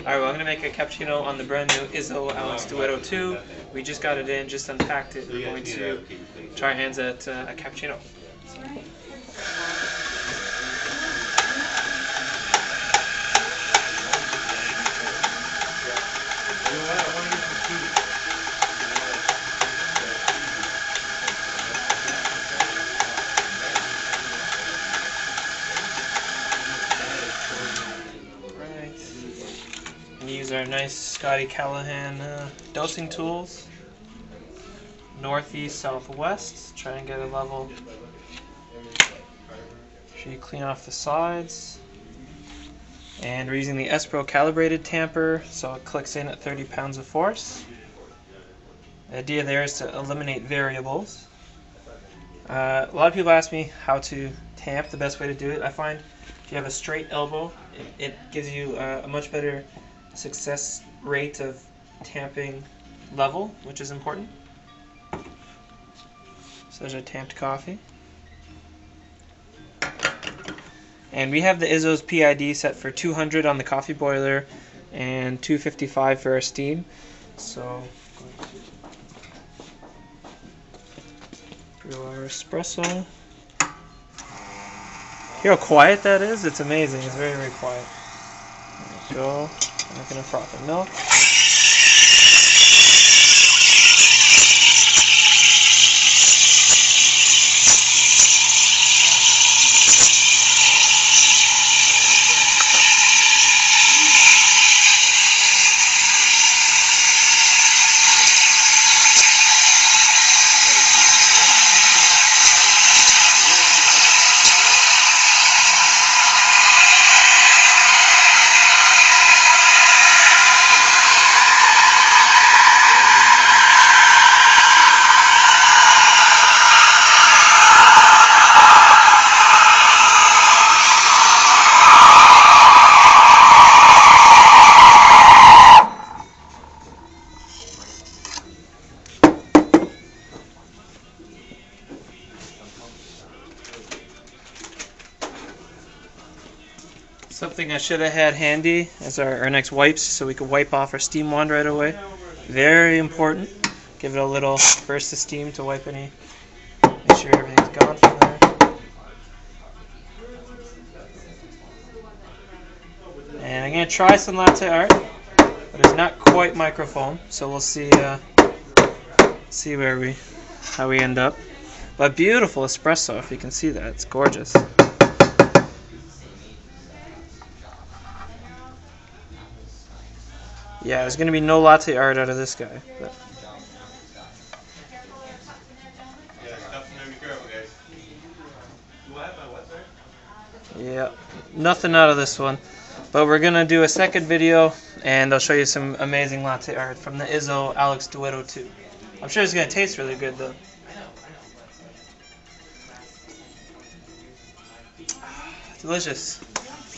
Alright, well, I'm going to make a cappuccino on the brand new Izzo Alex Duetto II. We just got it in, just unpacked it. We're going to try our hands at a cappuccino. Use our nice Scotty Callahan dosing tools. Northeast, southwest. Try and get a level. Make sure you clean off the sides. And we're using the espresso calibrated tamper, so it clicks in at 30 pounds of force. The idea there is to eliminate variables. A lot of people ask me how to tamp, the best way to do it. I find if you have a straight elbow, it gives you a much better success rate of tamping level, which is important. So there's our tamped coffee. And we have the Izzo's PID set for 200 on the coffee boiler and 255 for our steam. So brew our espresso. Hear how quiet that is? It's amazing. It's very, very quiet. There we go. I'm not going to froth the milk. Something I should have had handy as our next wipes, so we could wipe off our steam wand right away. Very important. Give it a little burst of steam to wipe any. Make sure everything's gone from there. And I'm gonna try some latte art, but it's not quite microfoam, so we'll see how we end up. But beautiful espresso, if you can see that, it's gorgeous. Yeah, there's going to be no latte art out of this guy. But. Yeah, nothing out of this one. But we're going to do a second video, and I'll show you some amazing latte art from the Izzo Alex Duetto II. I'm sure it's going to taste really good, though. Delicious.